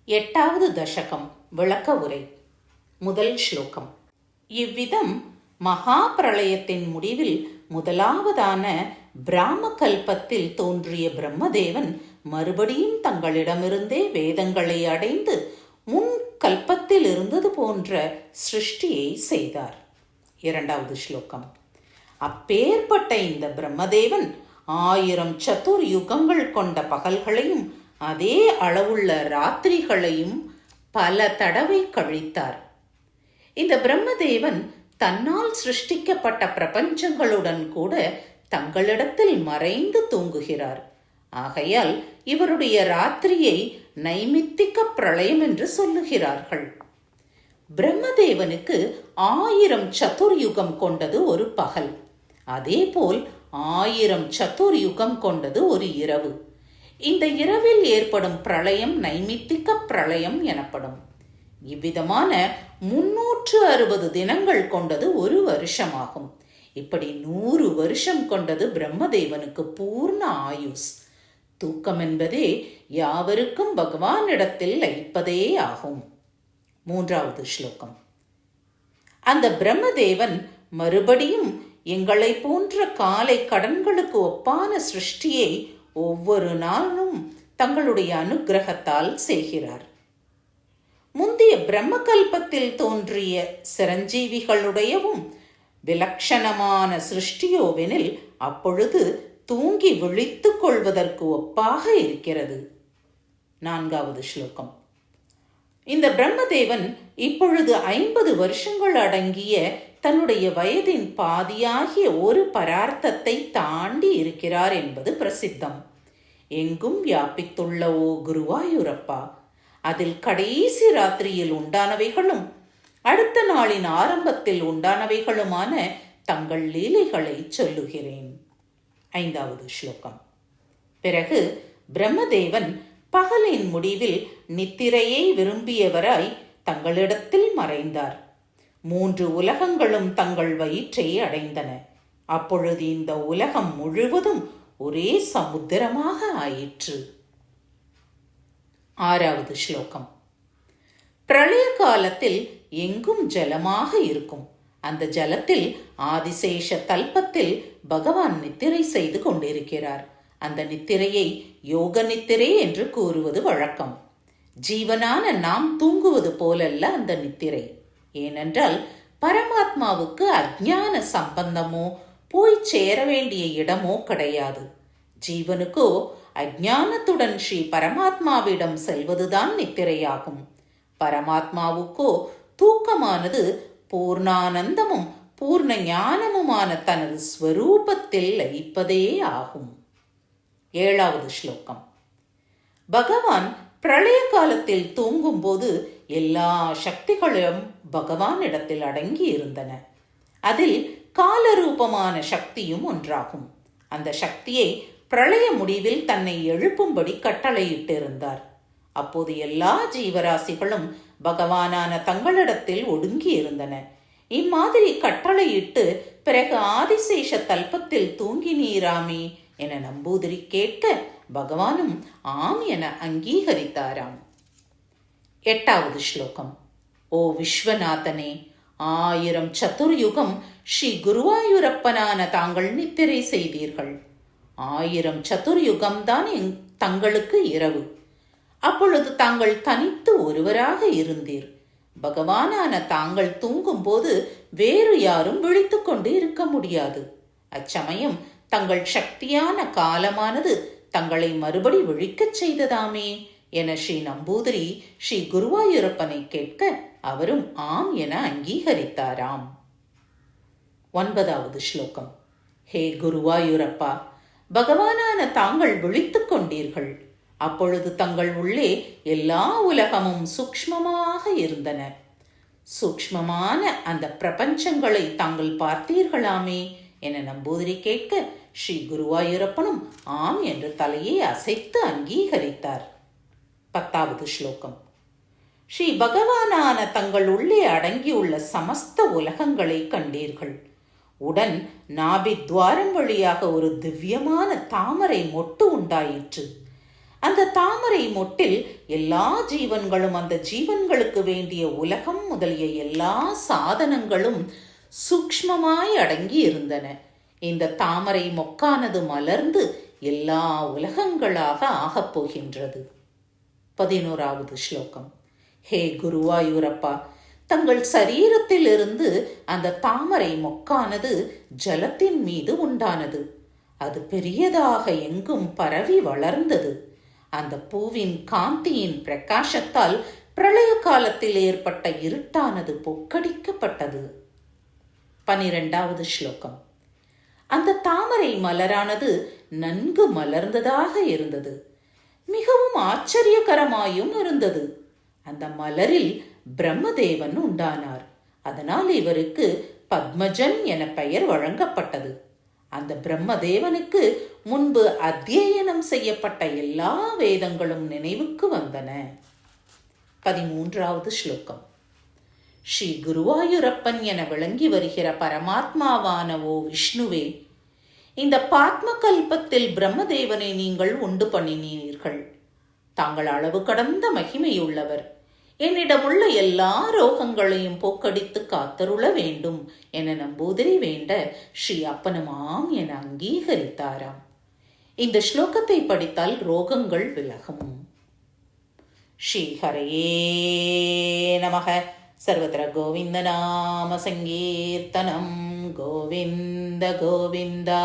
எட்டாவது தசகம் விளக்க உரை. முதல் ஸ்லோகம். இவ்விதம் மகா பிரளயத்தின் முடிவில் முதலாவதான பிராம கல்பத்தில் தோன்றிய பிரம்மதேவன் மறுபடியும் தங்களிடமிருந்தே வேதங்களை அடைந்து முன் கல்பத்தில் இருந்தது போன்ற சிருஷ்டியை செய்தார். இரண்டாவது ஸ்லோகம். அப்பேற்பட்ட இந்த பிரம்மதேவன் 1000 சதுர் யுகங்கள் கொண்ட பகல்களையும் அதே அளவுள்ள ராத்திரிகளையும் பல தடவை கழித்தார். இந்த பிரம்மதேவன் தன்னால் சிருஷ்டிக்கப்பட்ட பிரபஞ்சங்களுடன் கூட தங்களிடத்தில் மறைந்து தூங்குகிறார். ஆகையால் இவருடைய ராத்திரியை நைமித்திக பிரளயம் என்று சொல்லுகிறார்கள். பிரம்மதேவனுக்கு 1000 சதுர்யுகம் கொண்டது ஒரு பகல். அதேபோல் 1000 சதுர்யுகம் கொண்டது ஒரு இரவு. இந்த இரவில் ஏற்படும் பிரளயம் நைமித்திக பிரளயம் எனப்படும். இவ்விதமான 360 தினங்கள் கொண்டது ஒரு வருஷமாகும். இப்படி 100 வருஷம் கொண்டது பிரம்மதேவனுக்கு பூர்ண ஆயுஸ். தூக்கம் என்பதே யாவருக்கும் பகவானிடத்தில் லயிப்பதே ஆகும். மூன்றாவது ஸ்லோகம். அந்த பிரம்மதேவன் மறுபடியும் எங்களை போன்ற காலை கடன்களுக்கு ஒப்பான சிருஷ்டியை ஒவ்வொரு நாளும் தங்களுடைய அனுக்கிரகத்தால் செய்கிறார். முந்தைய பிரம்மகல்பத்தில் தோன்றிய சிரஞ்சீவிகளுடையவும் விலட்சணமான சிருஷ்டியோவெனில் அப்பொழுது தூங்கி விழித்துக் கொள்வதற்கு ஒப்பாக இருக்கிறது. நான்காவது ஸ்லோகம். இந்த பிரம்மதேவன் இப்பொழுது 50 வருஷங்கள் அடங்கிய தன்னுடைய வயதின் பாதியாகிய ஒரு பரார்த்தத்தை தாண்டி இருக்கிறார் என்பது பிரசித்தம். எங்கும் வியாபித்துள்ள ஓ குருவாயூரப்பா, அதில் கடைசி ராத்திரியில் உண்டானவைகளும் அடுத்த நாளின் ஆரம்பத்தில் உண்டானவைகளுமான தங்கள் லீலைகளை சொல்லுகிறேன். ஐந்தாவது ஸ்லோகம். பிறகு பிரம்மதேவன் பகலின் முடிவில் நித்திரையை விரும்பியவராய் தங்களிடத்தில் மறைந்தார். 3 உலகங்களும் தங்கள் வயிற்றை அடைந்தன. அப்பொழுது இந்த உலகம் முழுவதும் ஒரே சமுத்திரமாக ஆயிற்று. ஆறாவது ஸ்லோகம். பிரளய காலத்தில் எங்கும் ஜலமாக இருக்கும். அந்த ஜலத்தில் ஆதிசேஷ தல்பத்தில் பகவான் நித்திரை செய்து கொண்டிருக்கிறார். அந்த நித்திரையை யோக நித்திரை என்று கூறுவது வழக்கம். ஜீவனான நாம் தூங்குவது போலல்ல அந்த நித்திரை. ஏனென்றால் பரமாத்மாவுக்கு அஞ்ஞான சம்பந்தமோ போய் சேர வேண்டிய இடமோ கிடையாது. ஜீவனுக்கோ அஞ்ஞானத்துடன் ஸ்ரீ பரமாத்மாவிடம் செல்வதுதான் நித்திரையாகும். பரமாத்மாவுக்கோ தூக்கமானது பூர்ணானந்தமும் பூர்ண ஞானமுமான தனது ஸ்வரூபத்தில் லயிப்பதே ஆகும். ஏழாவது ஸ்லோகம். பகவான் பிரளய காலத்தில் தூங்கும் போது எல்லா சக்திகளும் பகவானிடத்தில் அடங்கி இருந்தன. அதில் காலரூபமான சக்தியும் ஒன்றாகும். அந்த சக்தியை பிரளய முடிவில் தன்னை எழுப்பும்படி கட்டளையிட்டிருந்தார். அப்போது எல்லா ஜீவராசிகளும் பகவானான தங்களிடத்தில் ஒடுங்கி இருந்தன. இம்மாதிரி கட்டளையிட்டு பிறகு ஆதிசேஷ தல்பத்தில் தூங்கினீராமே என நம்பூதிரி கேட்க பகவானும் ஆம் என அங்கீகரித்தாராம். எட்டாவது ஸ்லோகம். ஓ விஸ்வநாதனே, 1000 சதுர்யுகம் ஸ்ரீ குருவாயூரப்பனான தாங்கள் நித்திரை செய்தீர்கள். 1000 சதுர்யுகம்தான் தங்களுக்கு இரவு. அப்பொழுது தாங்கள் தனித்து ஒருவராக இருந்தீர். பகவானான தாங்கள் தூங்கும் போது வேறு யாரும் விழித்துக் கொண்டு இருக்க முடியாது. அச்சமயம் தங்கள் சக்தியான காலமானது தங்களை மறுபடி விழிக்கச் செய்ததாமே என ஸ்ரீ நம்பூதிரி ஸ்ரீ குருவாயூரப்பனை கேட்க அவரும் ஆம் என அங்கீகரித்தாராம். ஒன்பதாவது ஸ்லோகம். ஹே குருவாயூரப்பா, பகவானான தாங்கள் விழித்துக் கொண்டீர்கள். அப்பொழுது தங்கள் உள்ளே எல்லா உலகமும் சூக்ஷ்மமாக இருந்தன. சூக்ஷ்மமான அந்த பிரபஞ்சங்களை தாங்கள் பார்த்தீர்களாமே என நம்பூதிரி கேட்க ஸ்ரீ குருவாயூரப்பனும் ஆம் என்று தலையை அசைத்து அங்கீகரித்தார். 10வது ஸ்லோகம். ஸ்ரீ பகவானான தங்கள் உள்ளே அடங்கியுள்ள சமஸ்த உலகங்களை கண்டீர்கள். உடன் நாபித்வாரம் வழியாக ஒரு திவ்யமான தாமரை மொட்டு உண்டாயிற்று. அந்த தாமரை மொட்டில் எல்லா ஜீவன்களும், அந்த ஜீவன்களுக்கு வேண்டிய உலகம் முதலிய எல்லா சாதனங்களும் சூக்ஷ்மமாய் அடங்கி இருந்தன. இந்த தாமரை மொக்கானது மலர்ந்து எல்லா உலகங்களாக ஆகப் போகின்றது. 11வது ஸ்லோகம். ஹே குருவாயூரப்பா, தங்கள் சரீரத்தில் இருந்து அந்த தாமரை மொக்கானது ஜலத்தின் மீது உண்டானது. அது பெரியதாக எங்கும் பரவி வளர்ந்தது. அந்த பூவின் காந்தியின் பிரகாசத்தால் பிரளய காலத்தில் ஏற்பட்ட இருட்டானது பொக்கடிக்கப்பட்டது. 12வது ஸ்லோகம். அந்த தாமரை மலரானது நன்கு மலர்ந்ததாக இருந்தது. மிகவும் ஆச்சரியகரமாயும் இருந்தது. அந்த மலரில் பிரம்மதேவன் உண்டானார். அதனால் இவருக்கு பத்மஜன் என பெயர் வழங்கப்பட்டது. அந்த பிரம்மதேவனுக்கு முன்பு அத்தியனம் செய்யப்பட்ட எல்லா வேதங்களும் நினைவுக்கு வந்தன. 13வது ஸ்லோகம். ஸ்ரீ குருவாயூரப்பன் என விளங்கி வருகிற பரமாத்மாவான ஓ விஷ்ணுவே, இந்த பாத்ம கல்பத்தில் பிரம்மதேவனை நீங்கள் உண்டு பண்ணினீர்கள். தாங்கள் அளவு கடந்த மகிமையுள்ளவர். என்னிடமுள்ள எல்லா ரோகங்களையும் போக்கடித்து காத்தருள வேண்டும் என நம்பூதிரி வேண்ட ஸ்ரீ அப்பனுமாம் என அங்கீகரித்தாராம். இந்த ஸ்லோகத்தை படித்தால் ரோகங்கள் விலகும். ஸ்ரீ ஹரையே நமக. சர்வத்திர கோவிந்த நாம சங்கீர்த்தனம். கோவிந்த கோவிந்தா.